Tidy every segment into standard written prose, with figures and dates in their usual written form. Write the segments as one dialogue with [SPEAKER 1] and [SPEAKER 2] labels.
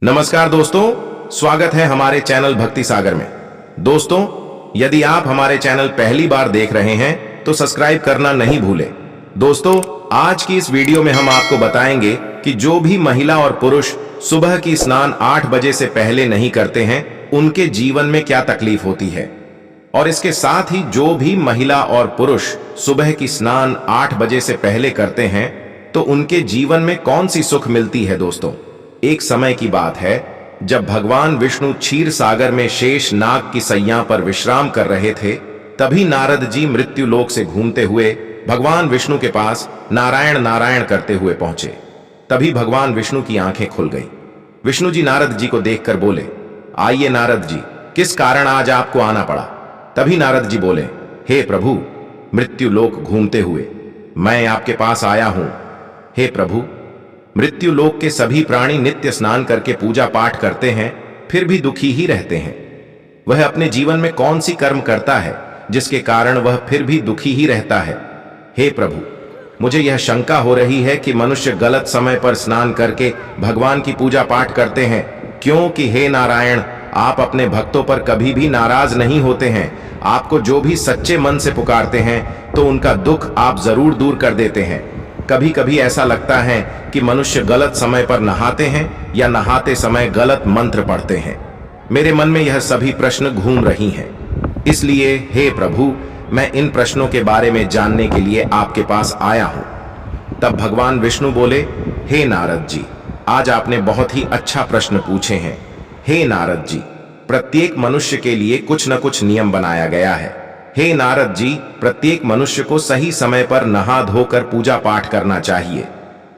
[SPEAKER 1] नमस्कार दोस्तों, स्वागत है हमारे चैनल भक्ति सागर में। दोस्तों, यदि आप हमारे चैनल पहली बार देख रहे हैं तो सब्सक्राइब करना नहीं भूलें। दोस्तों, आज की इस वीडियो में हम आपको बताएंगे कि जो भी महिला और पुरुष सुबह की स्नान 8 बजे से पहले नहीं करते हैं, उनके जीवन में क्या तकलीफ होती है, और इसके साथ ही जो भी महिला और पुरुष सुबह की स्नान 8 बजे से पहले करते हैं तो उनके जीवन में कौन सी सुख मिलती है। दोस्तों, एक समय की बात है जब भगवान विष्णु क्षीर सागर में शेष नाग की सैया पर विश्राम कर रहे थे। तभी नारद जी मृत्यु लोक से घूमते हुए भगवान विष्णु के पास नारायण नारायण करते हुए पहुंचे। तभी भगवान विष्णु की आंखें खुल गई। विष्णु जी नारद जी को देखकर बोले, आइए नारद जी, किस कारण आज आपको आना पड़ा। तभी नारद जी बोले, हे प्रभु, मृत्यु लोक घूमते हुए मैं आपके पास आया हूं। हे प्रभु, मृत्यु लोक के सभी प्राणी नित्य स्नान करके पूजा पाठ करते हैं, फिर भी दुखी ही रहते हैं। वह अपने जीवन में कौन सी कर्म करता है जिसके कारण वह फिर भी दुखी ही रहता है। हे प्रभु, मुझे यह शंका हो रही है कि मनुष्य गलत समय पर स्नान करके भगवान की पूजा पाठ करते हैं, क्योंकि हे नारायण, आप अपने भक्तों पर कभी भी नाराज नहीं होते हैं। आपको जो भी सच्चे मन से पुकारते हैं तो उनका दुख आप जरूर दूर कर देते हैं। कभी कभी ऐसा लगता है कि मनुष्य गलत समय पर नहाते हैं या नहाते समय गलत मंत्र पढ़ते हैं। मेरे मन में यह सभी प्रश्न घूम रही हैं। इसलिए हे प्रभु, मैं इन प्रश्नों के बारे में जानने के लिए आपके पास आया हूं। तब भगवान विष्णु बोले, हे नारद जी, आज आपने बहुत ही अच्छा प्रश्न पूछे हैं। हे नारद जी, प्रत्येक मनुष्य के लिए कुछ न कुछ नियम बनाया गया है। हे नारद जी, प्रत्येक मनुष्य को सही समय पर नहा धोकर पूजा पाठ करना चाहिए।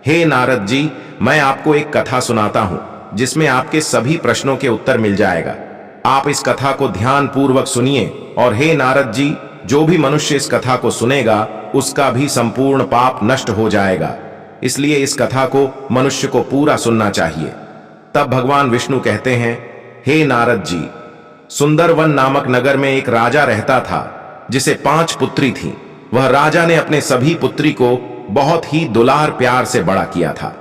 [SPEAKER 1] हे नारद जी, मैं आपको एक कथा सुनाता हूं जिसमें आपके सभी प्रश्नों के उत्तर मिल जाएगा। आप इस कथा को ध्यान पूर्वक सुनिए, और हे नारद जी, जो भी मनुष्य इस कथा को सुनेगा उसका भी संपूर्ण पाप नष्ट हो जाएगा। इसलिए इस कथा को मनुष्य को पूरा सुनना चाहिए। तब भगवान विष्णु कहते हैं, हे नारद जी, सुंदरवन नामक नगर में एक राजा रहता था जिसे 5 पुत्री थीं। वह राजा ने अपने सभी पुत्री को बहुत ही दुलार प्यार से बड़ा किया था।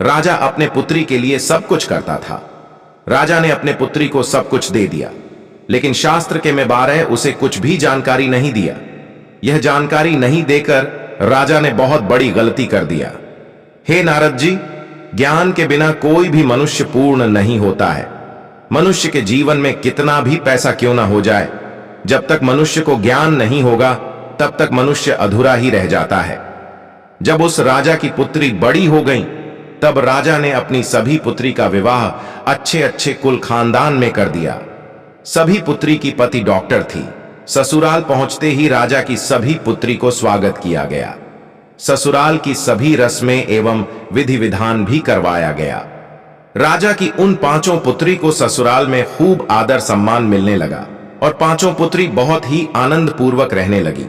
[SPEAKER 1] राजा अपने पुत्री के लिए सब कुछ करता था। राजा ने अपने पुत्री को सब कुछ दे दिया, लेकिन शास्त्र के में 12 उसे कुछ भी जानकारी नहीं दिया। यह जानकारी नहीं देकर राजा ने बहुत बड़ी गलती कर दिया। हे नारद जी, ज्ञान के बिना कोई भी मनुष्य पूर्ण नहीं होता है। मनुष्य के जीवन में कितना भी पैसा क्यों ना हो जाए, जब तक मनुष्य को ज्ञान नहीं होगा तब तक मनुष्य अधूरा ही रह जाता है। जब उस राजा की पुत्री बड़ी हो गई, तब राजा ने अपनी सभी पुत्री का विवाह अच्छे अच्छे कुल खानदान में कर दिया। सभी पुत्री की पति डॉक्टर थी। ससुराल पहुंचते ही राजा की सभी पुत्री को स्वागत किया गया। ससुराल की सभी रस्में एवं विधि विधान भी करवाया गया। राजा की उन 5 पुत्री को ससुराल में खूब आदर सम्मान मिलने लगा, और 5 पुत्री बहुत ही आनंद पूर्वक रहने लगी।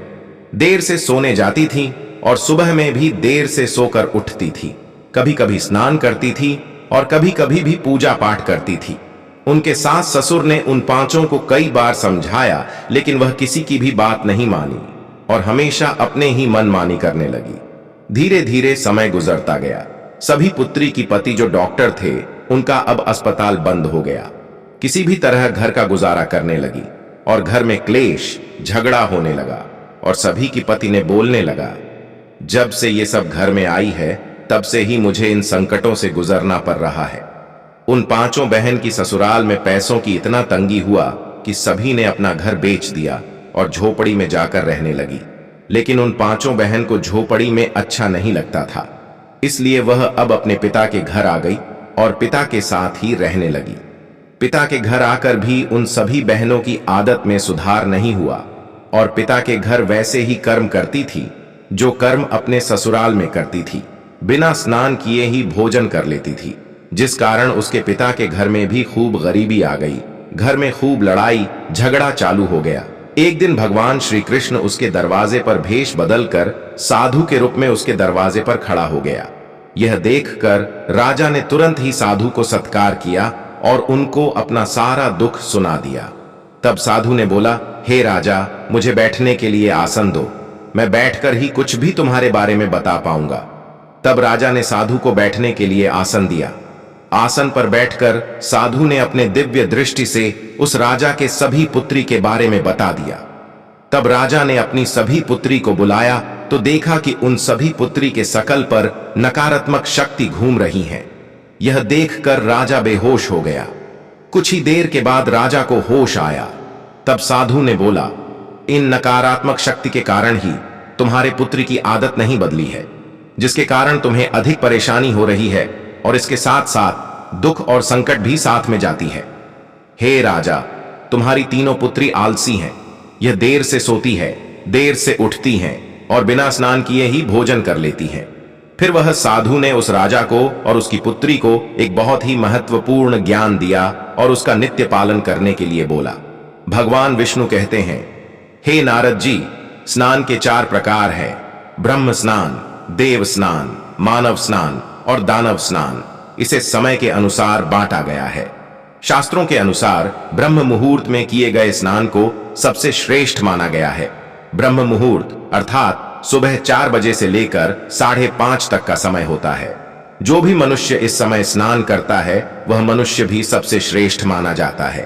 [SPEAKER 1] देर से सोने जाती थी और सुबह में भी देर से सोकर उठती थी। कभी कभी स्नान करती थी और कभी कभी भी पूजा पाठ करती थी। उनके सास ससुर ने उन 5 को कई बार समझाया, लेकिन वह किसी की भी बात नहीं मानी और हमेशा अपने ही मनमानी करने लगी। धीरे धीरे समय गुजरता गया। सभी पुत्री की पति जो डॉक्टर थे, उनका अब अस्पताल बंद हो गया। किसी भी तरह घर का गुजारा करने लगी और घर में क्लेश झगड़ा होने लगा, और सभी की पति ने बोलने लगा, जब से ये सब घर में आई है तब से ही मुझे इन संकटों से गुजरना पड़ रहा है। उन 5 बहन की ससुराल में पैसों की इतना तंगी हुआ कि सभी ने अपना घर बेच दिया और झोपड़ी में जाकर रहने लगी। लेकिन उन 5 बहन को झोपड़ी में अच्छा नहीं लगता था, इसलिए वह अब अपने पिता के घर आ गई और पिता के साथ ही रहने लगी। पिता के घर आकर भी उन सभी बहनों की आदत में सुधार नहीं हुआ, और पिता के घर वैसे ही कर्म करती थी जो कर्म अपने ससुराल में करती थी। बिना स्नान किए ही भोजन कर लेती थी, जिस कारण उसके पिता के घर में भी खूब गरीबी आ गई। घर में खूब लड़ाई झगड़ा चालू हो गया। एक दिन भगवान श्री कृष्ण उसके दरवाजे पर भेष बदलकर साधु के रूप में उसके दरवाजे पर खड़ा हो गया। यह देखकर राजा ने तुरंत ही साधु को सत्कार किया और उनको अपना सारा दुख सुना दिया। तब साधु ने बोला, हे राजा, मुझे बैठने के लिए आसन दो, मैं बैठकर ही कुछ भी तुम्हारे बारे में बता पाऊंगा। तब राजा ने साधु को बैठने के लिए आसन दिया। आसन पर बैठकर साधु ने अपने दिव्य दृष्टि से उस राजा के सभी पुत्री के बारे में बता दिया। तब राजा ने अपनी सभी पुत्री को बुलाया तो देखा कि उन सभी पुत्री के सकल पर नकारात्मक शक्ति घूम रही है। यह देखकर राजा बेहोश हो गया। कुछ ही देर के बाद राजा को होश आया। तब साधु ने बोला, इन नकारात्मक शक्ति के कारण ही तुम्हारे पुत्री की आदत नहीं बदली है, जिसके कारण तुम्हें अधिक परेशानी हो रही है और इसके साथ साथ दुख और संकट भी साथ में जाती है। हे राजा, तुम्हारी तीनों पुत्री आलसी हैं। यह देर से सोती है, देर से उठती हैं और बिना स्नान किए ही भोजन कर लेती हैं। फिर वह साधु ने उस राजा को और उसकी पुत्री को एक बहुत ही महत्वपूर्ण ज्ञान दिया और उसका नित्य पालन करने के लिए बोला। भगवान विष्णु कहते हैं, हे नारद जी, स्नान के 4 प्रकार हैं, ब्रह्म स्नान, देव स्नान, मानव स्नान और दानव स्नान। इसे समय के अनुसार बांटा गया है। शास्त्रों के अनुसार ब्रह्म मुहूर्त में किए गए स्नान को सबसे श्रेष्ठ माना गया है। ब्रह्म मुहूर्त अर्थात सुबह 4 बजे से लेकर 5:30 तक का समय होता है। जो भी मनुष्य इस समय स्नान करता है वह मनुष्य भी सबसे श्रेष्ठ माना जाता है,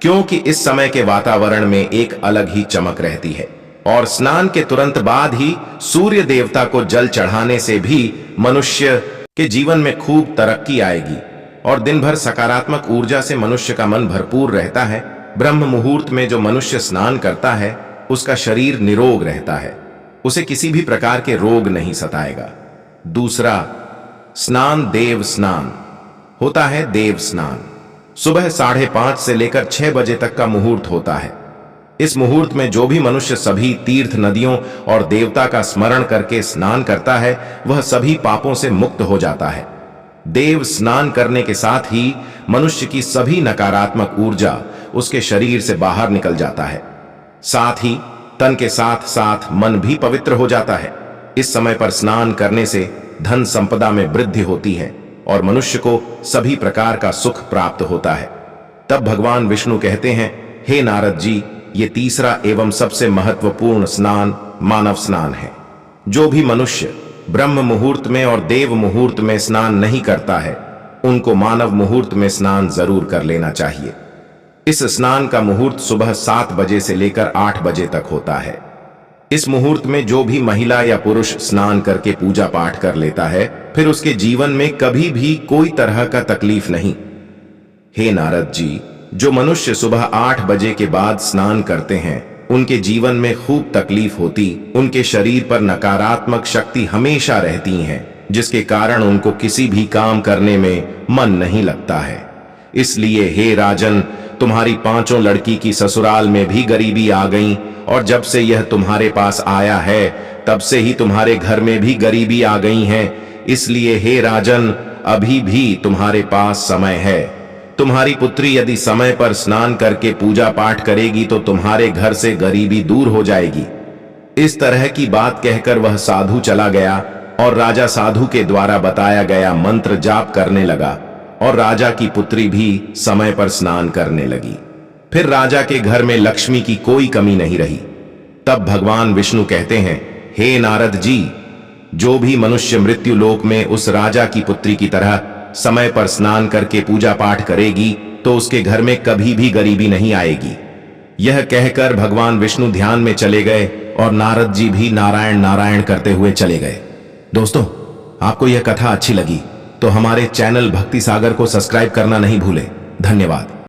[SPEAKER 1] क्योंकि इस समय के वातावरण में एक अलग ही चमक रहती है। और स्नान के तुरंत बाद ही सूर्य देवता को जल चढ़ाने से भी मनुष्य के जीवन में खूब तरक्की आएगी और दिन भर सकारात्मक ऊर्जा से मनुष्य का मन भरपूर रहता है। ब्रह्म मुहूर्त में जो मनुष्य स्नान करता है उसका शरीर निरोग रहता है, उसे किसी भी प्रकार के रोग नहीं सताएगा। दूसरा स्नान देव स्नान होता है। देव स्नान सुबह 5:30 से लेकर 6 बजे तक का मुहूर्त होता है। इस मुहूर्त में जो भी मनुष्य सभी तीर्थ, नदियों और देवता का स्मरण करके स्नान करता है वह सभी पापों से मुक्त हो जाता है। देव स्नान करने के साथ ही मनुष्य की सभी नकारात्मक ऊर्जा उसके शरीर से बाहर निकल जाता है। साथ ही तन के साथ साथ मन भी पवित्र हो जाता है। इस समय पर स्नान करने से धन संपदा में वृद्धि होती है और मनुष्य को सभी प्रकार का सुख प्राप्त होता है। तब भगवान विष्णु कहते हैं, हे नारद जी, ये तीसरा एवं सबसे महत्वपूर्ण स्नान मानव स्नान है। जो भी मनुष्य ब्रह्म मुहूर्त में और देव मुहूर्त में स्नान नहीं करता है उनको मानव मुहूर्त में स्नान जरूर कर लेना चाहिए। इस स्नान का मुहूर्त सुबह 7 बजे से लेकर 8 बजे तक होता है। इस मुहूर्त में जो भी महिला या पुरुष स्नान करके पूजा पाठ कर लेता है फिर उसके जीवन में कभी भी कोई तरह का तकलीफ नहीं। हे नारद जी, जो मनुष्य सुबह 8 बजे के बाद स्नान करते हैं उनके जीवन में खूब तकलीफ होती, उनके शरीर पर नकारात्मक शक्ति हमेशा रहती है, जिसके कारण उनको किसी भी काम करने में मन नहीं लगता है। इसलिए हे राजन, तुम्हारी 5 लड़की की ससुराल में भी गरीबी आ गई और जब से यह तुम्हारे पास आया है तब से ही तुम्हारे घर में भी गरीबी आ गई है। इसलिए हे राजन, अभी भी तुम्हारे पास समय है। तुम्हारी पुत्री यदि समय पर स्नान करके पूजा पाठ करेगी तो तुम्हारे घर से गरीबी दूर हो जाएगी। इस तरह की बात कहकर वह साधु चला गया और राजा साधु के द्वारा बताया गया मंत्र जाप करने लगा और राजा की पुत्री भी समय पर स्नान करने लगी। फिर राजा के घर में लक्ष्मी की कोई कमी नहीं रही। तब भगवान विष्णु कहते हैं, हे नारद जी, जो भी मनुष्य मृत्यु लोक में उस राजा की पुत्री की तरह समय पर स्नान करके पूजा पाठ करेगी तो उसके घर में कभी भी गरीबी नहीं आएगी। यह कहकर भगवान विष्णु ध्यान में चले गए और नारद जी भी नारायण नारायण करते हुए चले गए। दोस्तों, आपको यह कथा अच्छी लगी तो हमारे चैनल भक्ति सागर को सब्सक्राइब करना नहीं भूले। धन्यवाद।